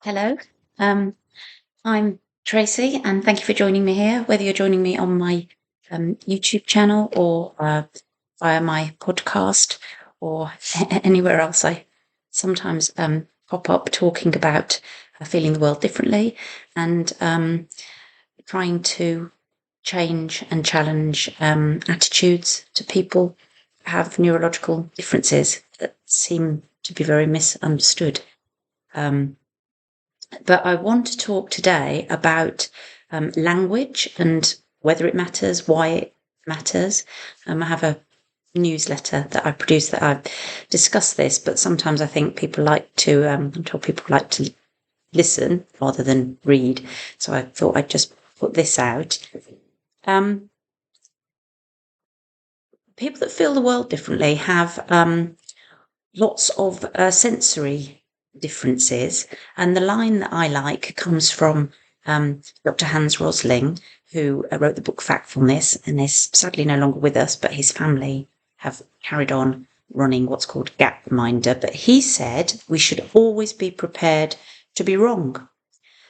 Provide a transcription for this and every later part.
Hello, um, I'm Tracy, and thank you for joining me here. Whether you're joining me on my YouTube channel or via my podcast or anywhere else, I sometimes pop up talking about feeling the world differently and trying to change and challenge attitudes to people who have neurological differences that seem to be very misunderstood. But I want to talk today about language and whether it matters, why it matters. I have a newsletter that I produce that I discuss this, but sometimes I think people like to, I'm told people like to listen rather than read. So I thought I'd just put this out. Um, People that feel the world differently have lots of sensory differences. And the line that I like comes from Dr. Hans Rosling, who wrote the book Factfulness and is sadly no longer with us, but his family have carried on running what's called Gapminder. But he said we should always be prepared to be wrong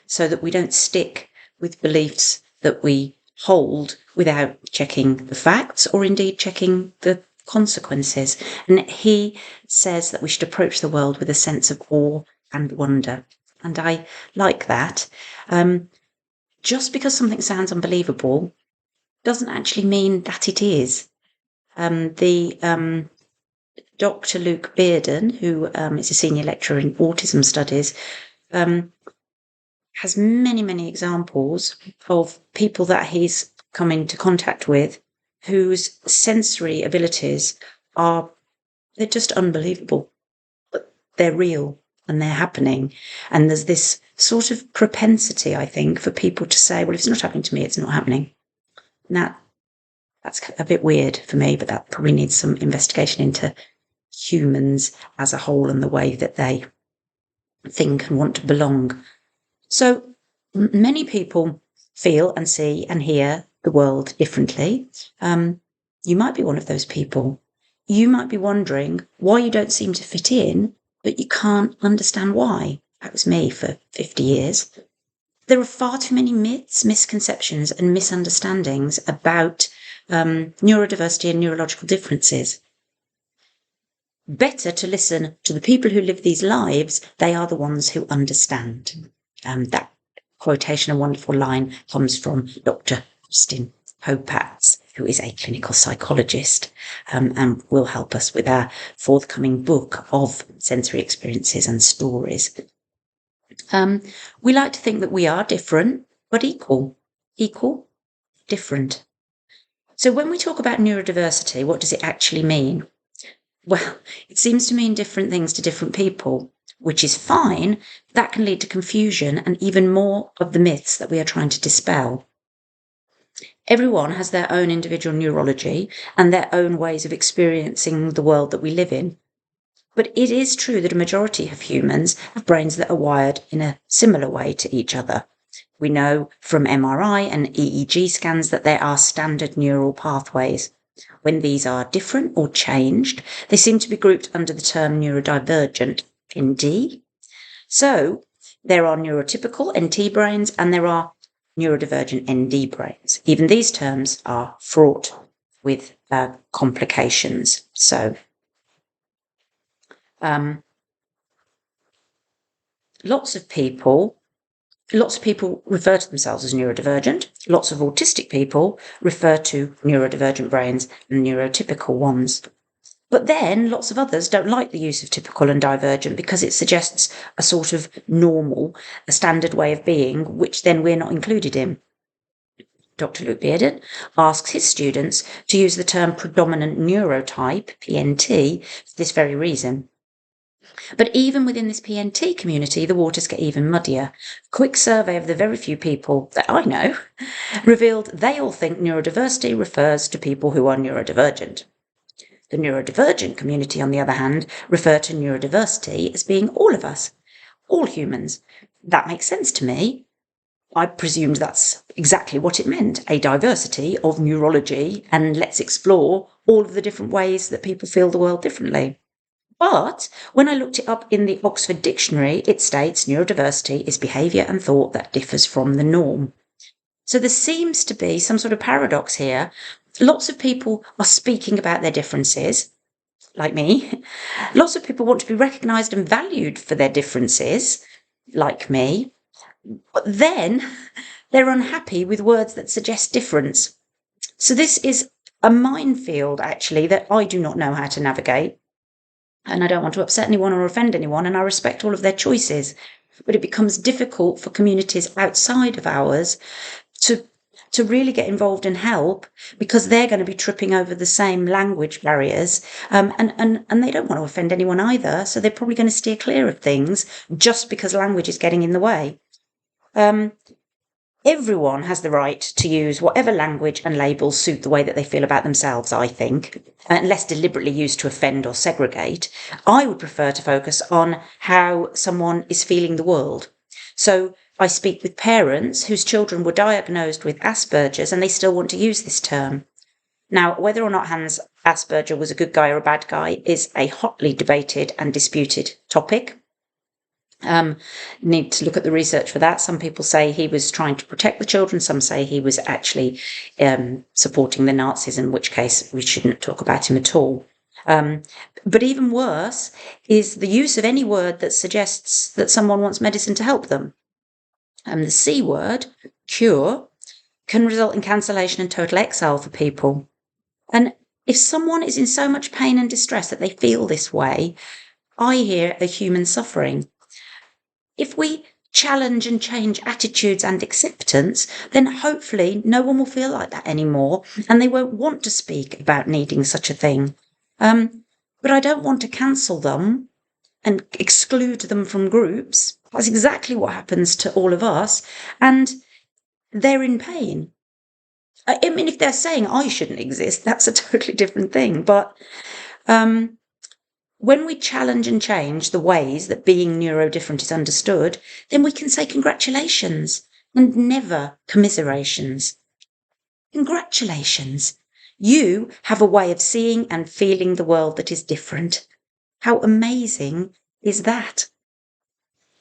so that we don't stick with beliefs that we hold without checking the facts or indeed checking the consequences. And he says that we should approach the world with a sense of awe and wonder. And I like that. Just because something sounds unbelievable doesn't actually mean that it is. The Dr. Luke Bearden, who is a senior lecturer in autism studies, has many, many examples of people that he's come into contact with whose sensory abilities they're just unbelievable, but they're real and they're happening. And there's this sort of propensity, I think, for people to say, well, if it's not happening to me, it's not happening. And that's a bit weird for me, but that probably needs some investigation into humans as a whole and the way that they think and want to belong. So many people feel and see and hear the world differently. You might be one of those people. You might be wondering why you don't seem to fit in, but you can't understand why. That was me for 50 years. There are far too many myths, misconceptions, and misunderstandings about neurodiversity and neurological differences. Better to listen to the people who live these lives. They are the ones who understand. That quotation, a wonderful line, comes from Dr. Kristin Hopatz, who is a clinical psychologist and will help us with our forthcoming book of sensory experiences and stories. We like to think that we are different, but equal, different. So when we talk about neurodiversity, what does it actually mean? Well, it seems to mean different things to different people, which is fine. That can lead to confusion and even more of the myths that we are trying to dispel. Everyone has their own individual neurology and their own ways of experiencing the world that we live in. But it is true that a majority of humans have brains that are wired in a similar way to each other. We know from MRI and EEG scans that there are standard neural pathways. When these are different or changed, they seem to be grouped under the term neurodivergent, ND. So there are neurotypical NT brains and there are neurodivergent ND brains. Even these terms are fraught with complications. So lots of people refer to themselves as neurodivergent. Lots of autistic people refer to neurodivergent brains and neurotypical ones. But then lots of others don't like the use of typical and divergent because it suggests a sort of normal, a standard way of being, which then we're not included in. Dr. Luke Bearden asks his students to use the term predominant neurotype, PNT, for this very reason. But even within this PNT community, the waters get even muddier. A quick survey of the very few people that I know revealed they all think neurodiversity refers to people who are neurodivergent. The neurodivergent community, on the other hand, refer to neurodiversity as being all of us, all humans. That makes sense to me. I presumed that's exactly what it meant, a diversity of neurology, and let's explore all of the different ways that people feel the world differently. But when I looked it up in the Oxford Dictionary, it states neurodiversity is behaviour and thought that differs from the norm. So there seems to be some sort of paradox here. Lots of people are speaking about their differences, like me. Lots of people want to be recognised and valued for their differences, like me. But then they're unhappy with words that suggest difference. So this is a minefield, actually, that I do not know how to navigate. And I don't want to upset anyone or offend anyone, and I respect all of their choices. But it becomes difficult for communities outside of ours to really get involved and help, because they're going to be tripping over the same language barriers, and they don't want to offend anyone either, so they're probably going to steer clear of things just because language is getting in the way. Everyone has the right to use whatever language and labels suit the way that they feel about themselves, I think, unless deliberately used to offend or segregate. I would prefer to focus on how someone is feeling the world. So I speak with parents whose children were diagnosed with Asperger's and they still want to use this term. Now, whether or not Hans Asperger was a good guy or a bad guy is a hotly debated and disputed topic. Need to look at the research for that. Some people say he was trying to protect the children. Some say he was actually supporting the Nazis, in which case we shouldn't talk about him at all. But even worse is the use of any word that suggests that someone wants medicine to help them. The C word, cure, can result in cancellation and total exile for people. And if someone is in so much pain and distress that they feel this way, I hear a human suffering. If we challenge and change attitudes and acceptance, then hopefully no one will feel like that anymore, and they won't want to speak about needing such a thing. But I don't want to cancel them and exclude them from groups. That's exactly what happens to all of us, and they're in pain. I mean, if they're saying I shouldn't exist, that's a totally different thing. But when we challenge and change the ways that being neurodifferent is understood, then we can say congratulations and never commiserations. Congratulations. You have a way of seeing and feeling the world that is different. How amazing is that?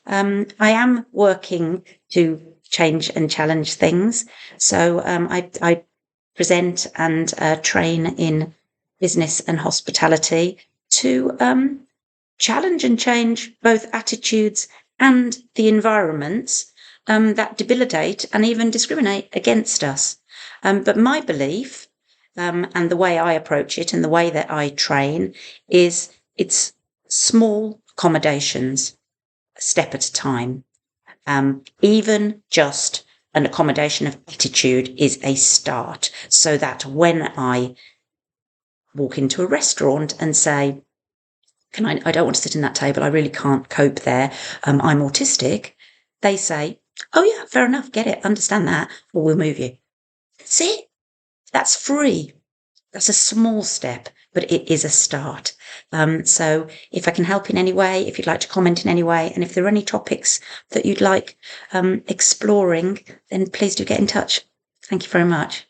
I am working to change and challenge things. So I present and train in business and hospitality to challenge and change both attitudes and the environments that debilitate and even discriminate against us. But my belief and the way I approach it and the way that I train is it's small accommodations, a step at a time. Even just an accommodation of attitude is a start, so that when I walk into a restaurant and say, I don't want to sit in that table, I really can't cope there, I'm autistic, they say, oh yeah, fair enough, get it, understand that, or we'll move you. That's it. That's free. That's a small step, but it is a start. So if I can help in any way, if you'd like to comment in any way, and if there are any topics that you'd like exploring, then please do get in touch. Thank you very much.